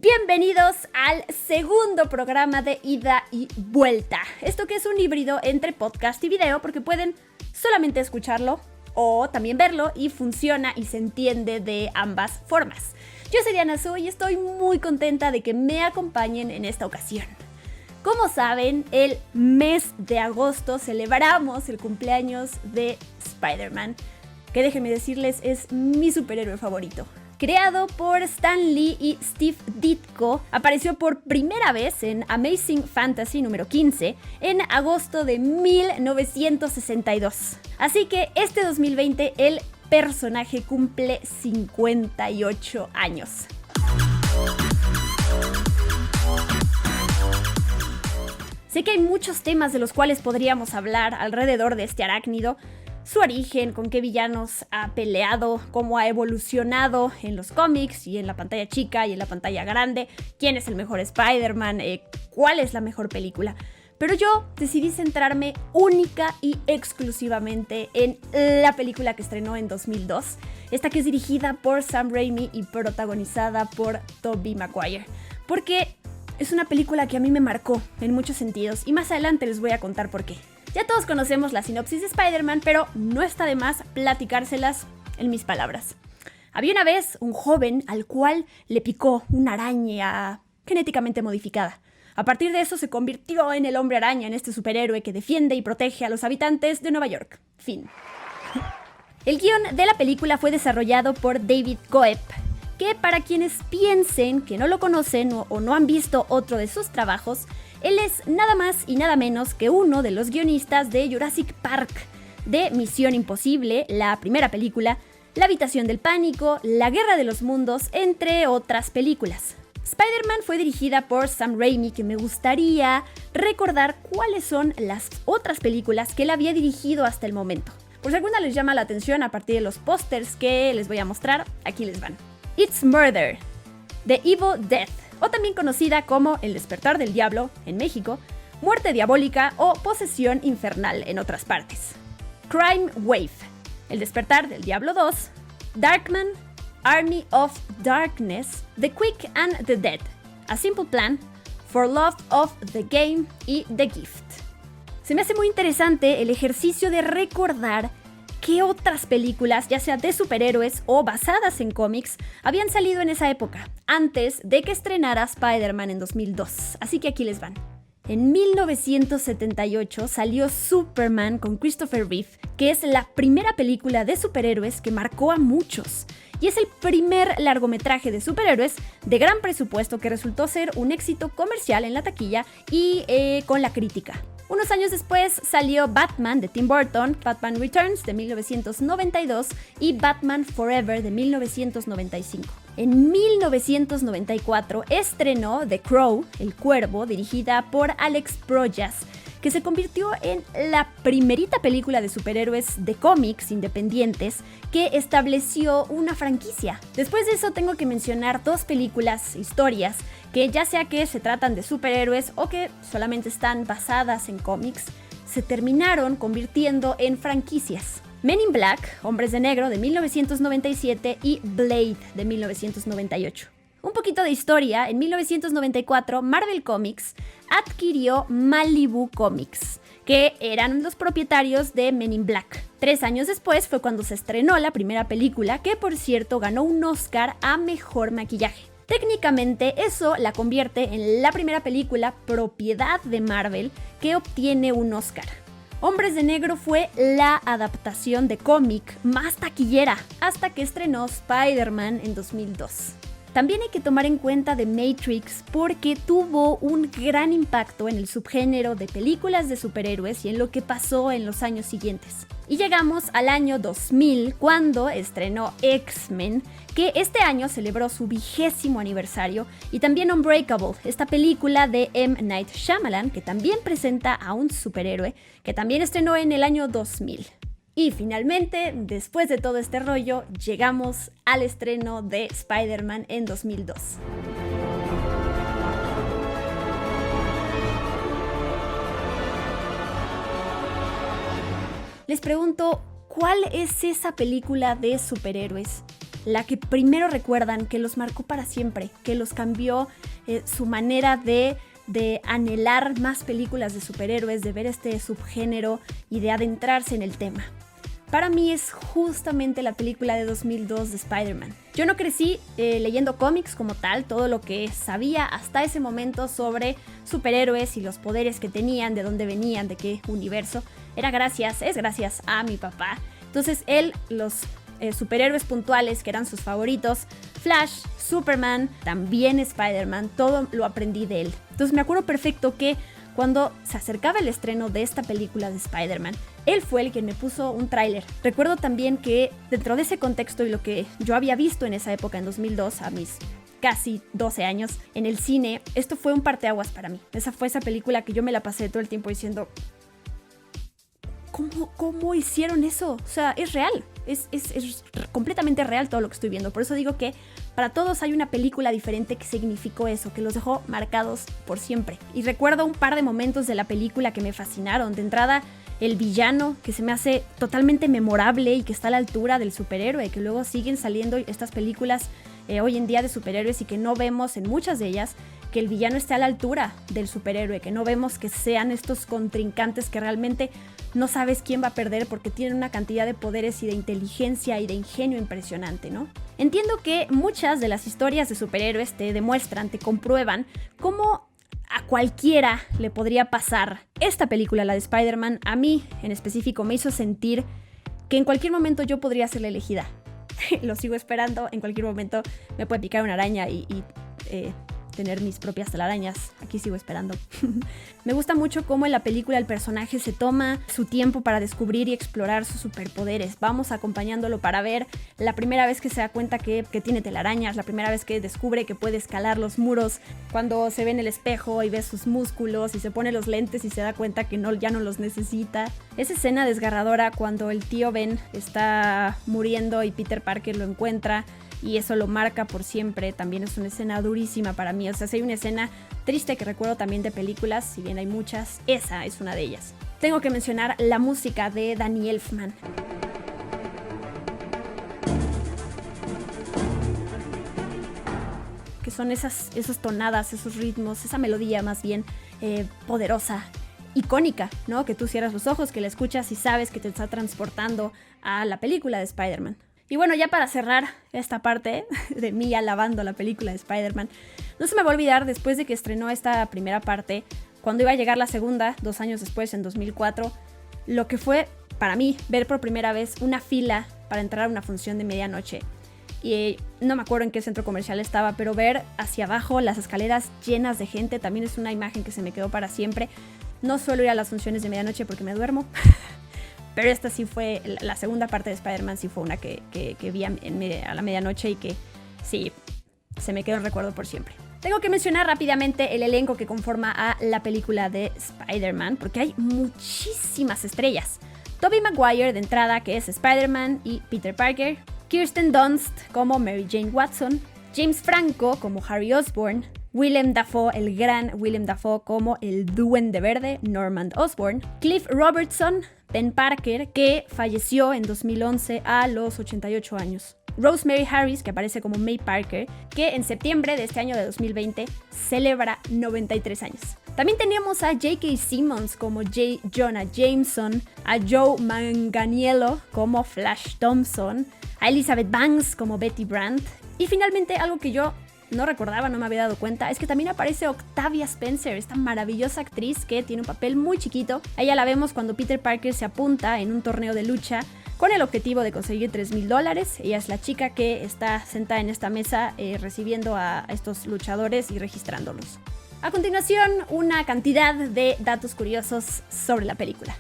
Bienvenidos al segundo programa de Ida y Vuelta. Esto que es un híbrido entre podcast y video porque pueden solamente escucharlo o también verlo y funciona y se entiende de ambas formas. Yo soy Diana Su y estoy muy contenta de que me acompañen en esta ocasión. Como saben, el mes de agosto celebramos el cumpleaños de Spider-Man, que déjenme decirles es mi superhéroe favorito. Creado por Stan Lee y Steve Ditko, apareció por primera vez en Amazing Fantasy número 15 en agosto de 1962. Así que este 2020 el personaje cumple 58 años. Sé que hay muchos temas de los cuales podríamos hablar alrededor de este arácnido. Su origen, con qué villanos ha peleado, cómo ha evolucionado en los cómics y en la pantalla chica y en la pantalla grande, quién es el mejor Spider-Man, cuál es la mejor película. Pero yo decidí centrarme única y exclusivamente en la película que estrenó en 2002, esta que es dirigida por Sam Raimi y protagonizada por Tobey Maguire, porque es una película que a mí me marcó en muchos sentidos y más adelante les voy a contar por qué. Ya todos conocemos la sinopsis de Spider-Man, pero no está de más platicárselas en mis palabras. Había una vez un joven al cual le picó una araña genéticamente modificada. A partir de eso se convirtió en el hombre araña, en este superhéroe que defiende y protege a los habitantes de Nueva York. Fin. El guión de la película fue desarrollado por David Coeb, que para quienes piensen que no lo conocen o no han visto otro de sus trabajos, él es nada más y nada menos que uno de los guionistas de Jurassic Park, de Misión Imposible, la primera película, La Habitación del Pánico, La Guerra de los Mundos, entre otras películas. Spider-Man fue dirigida por Sam Raimi, que me gustaría recordar cuáles son las otras películas que él había dirigido hasta el momento. Por si alguna les llama la atención a partir de los pósters que les voy a mostrar, aquí les van. It's Murder, The Evil Death, o también conocida como El Despertar del Diablo en México, Muerte Diabólica o Posesión Infernal en otras partes. Crime Wave, El Despertar del Diablo 2, Darkman, Army of Darkness, The Quick and the Dead, A Simple Plan, For Love of the Game y The Gift. Se me hace muy interesante el ejercicio de recordar qué otras películas, ya sea de superhéroes o basadas en cómics, habían salido en esa época, antes de que estrenara Spider-Man en 2002. Así que aquí les van. En 1978 salió Superman con Christopher Reeve, que es la primera película de superhéroes que marcó a muchos. Y es el primer largometraje de superhéroes de gran presupuesto que resultó ser un éxito comercial en la taquilla y con la crítica. Unos años después salió Batman de Tim Burton, Batman Returns de 1992 y Batman Forever de 1995. En 1994 estrenó The Crow, El Cuervo, dirigida por Alex Proyas, que se convirtió en la primerita película de superhéroes de cómics independientes que estableció una franquicia. Después de eso tengo que mencionar dos películas, historias, que ya sea que se tratan de superhéroes o que solamente están basadas en cómics, se terminaron convirtiendo en franquicias. Men in Black, Hombres de Negro de 1997 y Blade de 1998. Un poquito de historia, en 1994 Marvel Comics adquirió Malibu Comics, que eran los propietarios de Men in Black. 3 años después fue cuando se estrenó la primera película, que por cierto ganó un Oscar a Mejor Maquillaje. Técnicamente eso la convierte en la primera película propiedad de Marvel que obtiene un Oscar. Hombres de Negro fue la adaptación de cómic más taquillera hasta que estrenó Spider-Man en 2002. También hay que tomar en cuenta The Matrix porque tuvo un gran impacto en el subgénero de películas de superhéroes y en lo que pasó en los años siguientes. Y llegamos al año 2000 cuando estrenó X-Men, que este año celebró su 20º aniversario, y también Unbreakable, esta película de M. Night Shyamalan que también presenta a un superhéroe que también estrenó en el año 2000. Y finalmente, después de todo este rollo, llegamos al estreno de Spider-Man en 2002. Les pregunto, ¿cuál es esa película de superhéroes la que primero recuerdan, que los marcó para siempre, que los cambió su manera de anhelar más películas de superhéroes, de ver este subgénero y de adentrarse en el tema. Para mí es justamente la película de 2002 de Spider-Man. Yo no crecí leyendo cómics como tal, todo lo que sabía hasta ese momento sobre superhéroes y los poderes que tenían, de dónde venían, de qué universo, es gracias a mi papá. Entonces él, los superhéroes puntuales que eran sus favoritos, Flash, Superman, también Spider-Man, todo lo aprendí de él. Entonces me acuerdo perfecto que cuando se acercaba el estreno de esta película de Spider-Man, él fue el que me puso un tráiler. Recuerdo también que dentro de ese contexto y lo que yo había visto en esa época, en 2002, a mis casi 12 años, en el cine, esto fue un parteaguas para mí. Esa fue esa película que yo me la pasé todo el tiempo diciendo, ¿cómo hicieron eso? O sea, es real. Es completamente real todo lo que estoy viendo. Por eso digo que para todos hay una película diferente que significó eso, que los dejó marcados por siempre. Y recuerdo un par de momentos de la película que me fascinaron. De entrada, el villano, que se me hace totalmente memorable y que está a la altura del superhéroe, que luego siguen saliendo estas películas hoy en día de superhéroes y que no vemos en muchas de ellas que el villano esté a la altura del superhéroe, que no vemos que sean estos contrincantes que realmente no sabes quién va a perder porque tienen una cantidad de poderes y de inteligencia y de ingenio impresionante, ¿no? Entiendo que muchas de las historias de superhéroes te demuestran, te comprueban cómo a cualquiera le podría pasar. Esta película, la de Spider-Man, a mí en específico me hizo sentir que en cualquier momento yo podría ser la elegida. Lo sigo esperando, en cualquier momento me puede picar una araña y tener mis propias telarañas. Aquí sigo esperando. Me gusta mucho cómo en la película el personaje se toma su tiempo para descubrir y explorar sus superpoderes. Vamos acompañándolo para ver la primera vez que se da cuenta que tiene telarañas, la primera vez que descubre que puede escalar los muros, cuando se ve en el espejo y ve sus músculos y se pone los lentes y se da cuenta que ya no los necesita. Esa escena desgarradora cuando el tío Ben está muriendo y Peter Parker lo encuentra y eso lo marca por siempre, también es una escena durísima para mí. O sea, si hay una escena triste que recuerdo también de películas, si bien hay muchas, esa es una de ellas. Tengo que mencionar la música de Danny Elfman. Que son esas tonadas, esos ritmos, esa melodía más bien poderosa, icónica, ¿no? Que tú cierras los ojos, que la escuchas y sabes que te está transportando a la película de Spider-Man. Y bueno, ya para cerrar esta parte de mí alabando la película de Spider-Man, no se me va a olvidar, después de que estrenó esta primera parte, cuando iba a llegar la segunda, 2 años después, en 2004, lo que fue para mí ver por primera vez una fila para entrar a una función de medianoche. Y no me acuerdo en qué centro comercial estaba, pero ver hacia abajo las escaleras llenas de gente también es una imagen que se me quedó para siempre. No suelo ir a las funciones de medianoche porque me duermo. Pero esta sí fue, la segunda parte de Spider-Man sí fue una que vi a la medianoche y que sí, se me quedó en recuerdo por siempre. Tengo que mencionar rápidamente el elenco que conforma a la película de Spider-Man, porque hay muchísimas estrellas. Tobey Maguire de entrada, que es Spider-Man y Peter Parker. Kirsten Dunst como Mary Jane Watson. James Franco como Harry Osborn. Willem Dafoe, el gran Willem Dafoe como el Duende Verde, Norman Osborn. Cliff Robertson, Ben Parker, que falleció en 2011 a los 88 años. Rosemary Harris, que aparece como May Parker, que en septiembre de este año de 2020 celebra 93 años. También teníamos a J.K. Simmons como J. Jonah Jameson, a Joe Manganiello como Flash Thompson, a Elizabeth Banks como Betty Brant, y finalmente algo que yo no recordaba, no me había dado cuenta, es que también aparece Octavia Spencer, esta maravillosa actriz que tiene un papel muy chiquito. A ella la vemos cuando Peter Parker se apunta en un torneo de lucha con el objetivo de conseguir $3,000. Ella es la chica que está sentada en esta mesa recibiendo a estos luchadores y registrándolos. A continuación, una cantidad de datos curiosos sobre la película.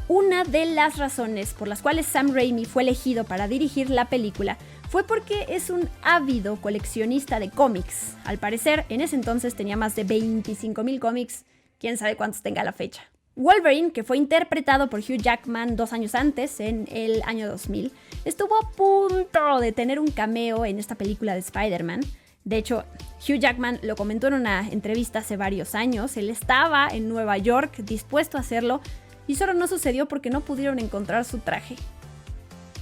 Una de las razones por las cuales Sam Raimi fue elegido para dirigir la película fue porque es un ávido coleccionista de cómics. Al parecer, en ese entonces tenía más de 25,000 cómics, quién sabe cuántos tenga a la fecha. Wolverine, que fue interpretado por Hugh Jackman 2 años antes, en el año 2000, estuvo a punto de tener un cameo en esta película de Spider-Man. De hecho, Hugh Jackman lo comentó en una entrevista hace varios años. Él estaba en Nueva York dispuesto a hacerlo y solo no sucedió porque no pudieron encontrar su traje.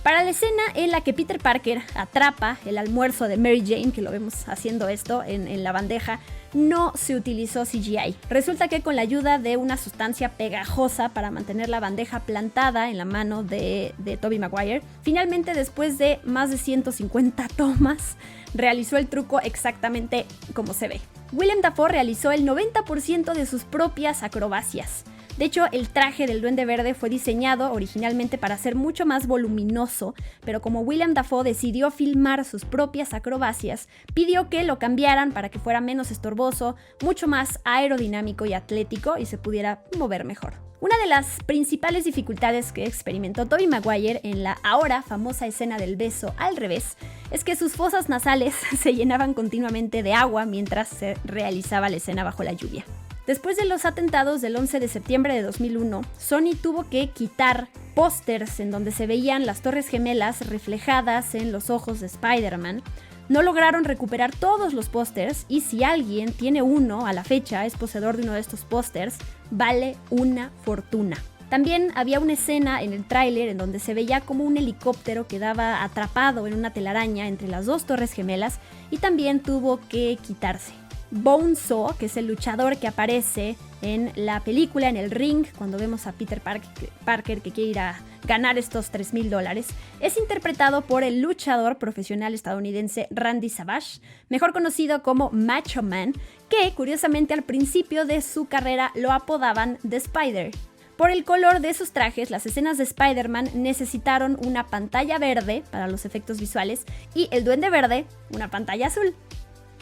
Para la escena en la que Peter Parker atrapa el almuerzo de Mary Jane, que lo vemos haciendo esto en la bandeja, no se utilizó CGI. Resulta que con la ayuda de una sustancia pegajosa para mantener la bandeja plantada en la mano de Tobey Maguire, finalmente después de más de 150 tomas, realizó el truco exactamente como se ve. Willem Dafoe realizó el 90% de sus propias acrobacias. De hecho, el traje del Duende Verde fue diseñado originalmente para ser mucho más voluminoso, pero como Willem Dafoe decidió filmar sus propias acrobacias, pidió que lo cambiaran para que fuera menos estorboso, mucho más aerodinámico y atlético y se pudiera mover mejor. Una de las principales dificultades que experimentó Tobey Maguire en la ahora famosa escena del beso al revés es que sus fosas nasales se llenaban continuamente de agua mientras se realizaba la escena bajo la lluvia. Después de los atentados del 11 de septiembre de 2001, Sony tuvo que quitar pósters en donde se veían las Torres Gemelas reflejadas en los ojos de Spider-Man. No lograron recuperar todos los pósters y si alguien tiene uno a la fecha, es poseedor de uno de estos pósters, vale una fortuna. También había una escena en el tráiler en donde se veía como un helicóptero quedaba atrapado en una telaraña entre las dos Torres Gemelas y también tuvo que quitarse. Bonesaw, que es el luchador que aparece en la película, en el ring, cuando vemos a Peter Parker que quiere ir a ganar estos $3,000, es interpretado por el luchador profesional estadounidense Randy Savage, mejor conocido como Macho Man, que curiosamente al principio de su carrera lo apodaban The Spider. Por el color de sus trajes, las escenas de Spider-Man necesitaron una pantalla verde para los efectos visuales y el Duende Verde una pantalla azul.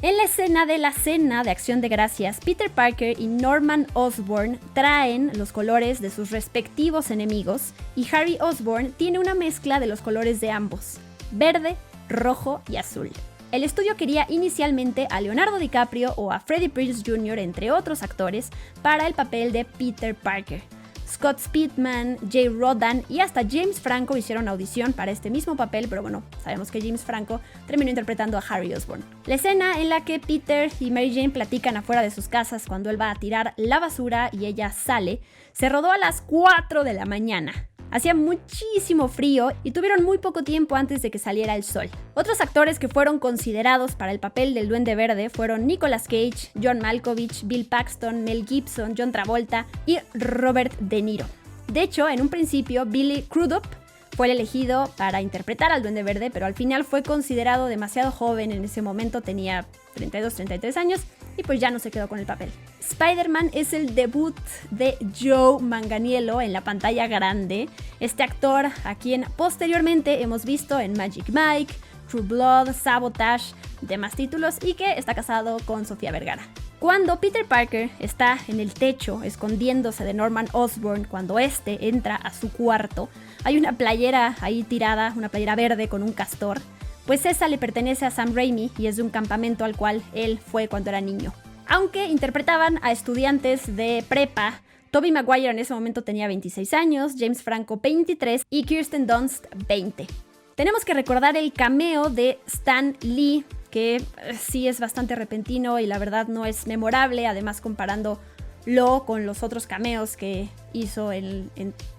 En la escena de la cena de Acción de Gracias, Peter Parker y Norman Osborn traen los colores de sus respectivos enemigos y Harry Osborn tiene una mezcla de los colores de ambos, verde, rojo y azul. El estudio quería inicialmente a Leonardo DiCaprio o a Freddie Prinze Jr., entre otros actores, para el papel de Peter Parker. Scott Speedman, Jay Rodan y hasta James Franco hicieron audición para este mismo papel, pero bueno, sabemos que James Franco terminó interpretando a Harry Osborn. La escena en la que Peter y Mary Jane platican afuera de sus casas cuando él va a tirar la basura y ella sale, se rodó a las 4 de la mañana. Hacía muchísimo frío y tuvieron muy poco tiempo antes de que saliera el sol. Otros actores que fueron considerados para el papel del Duende Verde fueron Nicolas Cage, John Malkovich, Bill Paxton, Mel Gibson, John Travolta y Robert De Niro. De hecho, en un principio, Billy Crudup fue el elegido para interpretar al Duende Verde, pero al final fue considerado demasiado joven. En ese momento tenía 32, 33 años y pues ya no se quedó con el papel. Spider-Man es el debut de Joe Manganiello en la pantalla grande, este actor a quien posteriormente hemos visto en Magic Mike, True Blood, Sabotage, demás títulos y que está casado con Sofía Vergara. Cuando Peter Parker está en el techo escondiéndose de Norman Osborn cuando este entra a su cuarto, hay una playera ahí tirada, una playera verde con un castor, pues esa le pertenece a Sam Raimi y es de un campamento al cual él fue cuando era niño. Aunque interpretaban a estudiantes de prepa, Tobey Maguire en ese momento tenía 26 años, James Franco 23 y Kirsten Dunst 20. Tenemos que recordar el cameo de Stan Lee, que sí es bastante repentino y la verdad no es memorable, además comparándolo con los otros cameos que hizo en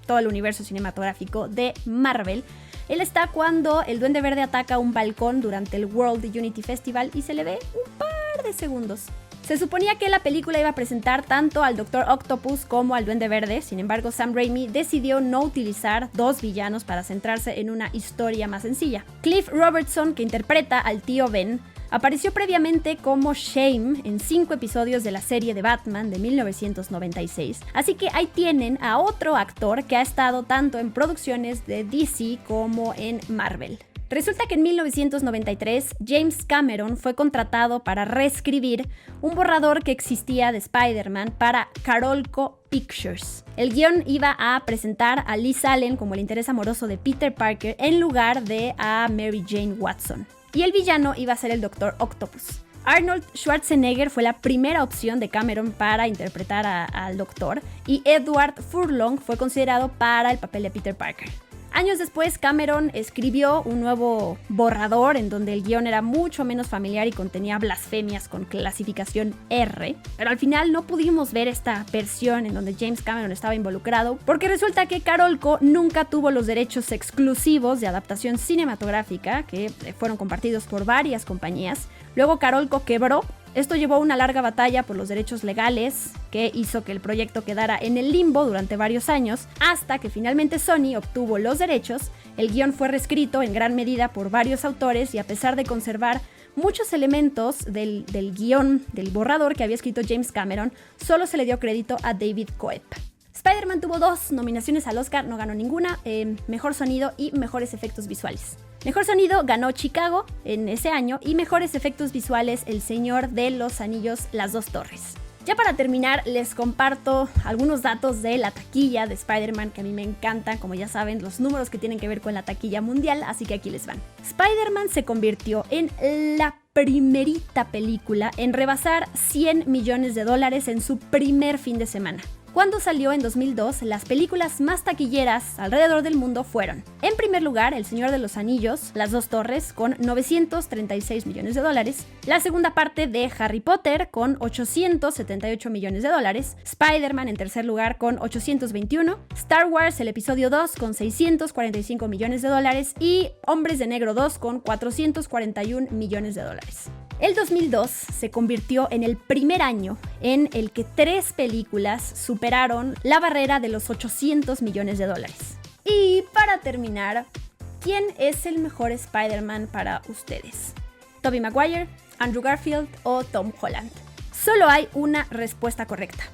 todo el universo cinematográfico de Marvel. Él está cuando el Duende Verde ataca un balcón durante el World Unity Festival y se le ve un par de segundos. Se suponía que la película iba a presentar tanto al Dr. Octopus como al Duende Verde, sin embargo Sam Raimi decidió no utilizar dos villanos para centrarse en una historia más sencilla. Cliff Robertson, que interpreta al tío Ben, apareció previamente como Shame en 5 episodios de la serie de Batman de 1996, así que ahí tienen a otro actor que ha estado tanto en producciones de DC como en Marvel. Resulta que en 1993 James Cameron fue contratado para reescribir un borrador que existía de Spider-Man para Carolco Pictures. El guión iba a presentar a Liz Allen como el interés amoroso de Peter Parker en lugar de a Mary Jane Watson. Y el villano iba a ser el Dr. Octopus. Arnold Schwarzenegger fue la primera opción de Cameron para interpretar al Doctor y Edward Furlong fue considerado para el papel de Peter Parker. Años después, Cameron escribió un nuevo borrador en donde el guión era mucho menos familiar y contenía blasfemias con clasificación R, pero al final no pudimos ver esta versión en donde James Cameron estaba involucrado, porque resulta que Carolco nunca tuvo los derechos exclusivos de adaptación cinematográfica, que fueron compartidos por varias compañías. Luego Carolco quebró. Esto llevó a una larga batalla por los derechos legales que hizo que el proyecto quedara en el limbo durante varios años, hasta que finalmente Sony obtuvo los derechos. El guión fue reescrito en gran medida por varios autores y a pesar de conservar muchos elementos del guión, del borrador que había escrito James Cameron, solo se le dio crédito a David Coeb. Spider-Man tuvo 2 nominaciones al Oscar, no ganó ninguna, Mejor Sonido y Mejores Efectos Visuales. Mejor Sonido ganó Chicago en ese año y Mejores Efectos Visuales El Señor de los Anillos, Las Dos Torres. Ya para terminar, les comparto algunos datos de la taquilla de Spider-Man que a mí me encantan, como ya saben, los números que tienen que ver con la taquilla mundial, así que aquí les van. Spider-Man se convirtió en la primerita película en rebasar $100 millones en su primer fin de semana. Cuando salió en 2002, las películas más taquilleras alrededor del mundo fueron, en primer lugar, El Señor de los Anillos, Las Dos Torres, con $936 millones, la segunda parte de Harry Potter, con $878 millones, Spider-Man en tercer lugar, con 821, Star Wars, el episodio 2, con $645 millones, y Hombres de Negro 2, con $441 millones. El 2002 se convirtió en el primer año en el que 3 películas superaron la barrera de los $800 millones. Y para terminar, ¿quién es el mejor Spider-Man para ustedes? ¿Tobey Maguire, Andrew Garfield o Tom Holland? Solo hay una respuesta correcta.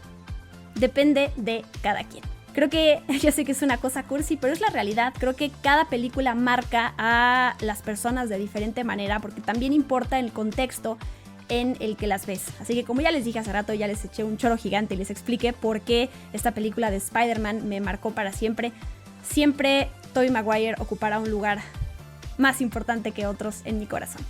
Depende de cada quien. Creo que, yo sé que es una cosa cursi, pero es la realidad. Creo que cada película marca a las personas de diferente manera porque también importa el contexto en el que las ves. Así que como ya les dije hace rato, ya les eché un choro gigante y les expliqué por qué esta película de Spider-Man me marcó para siempre. Siempre Tobey Maguire ocupará un lugar más importante que otros en mi corazón.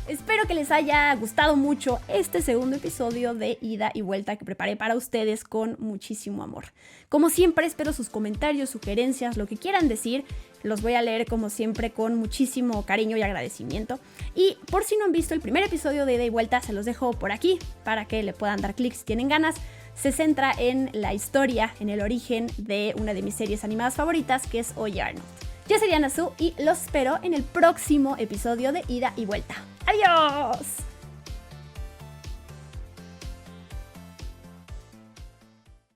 Espero que les haya gustado mucho este segundo episodio de Ida y Vuelta que preparé para ustedes con muchísimo amor. Como siempre, espero sus comentarios, sugerencias, lo que quieran decir. Los voy a leer como siempre con muchísimo cariño y agradecimiento. Y por si no han visto el primer episodio de Ida y Vuelta, se los dejo por aquí para que le puedan dar clic si tienen ganas. Se centra en la historia, en el origen de una de mis series animadas favoritas, que es Oye Arnold. Yo soy Diana Su y los espero en el próximo episodio de Ida y Vuelta. ¡Adiós!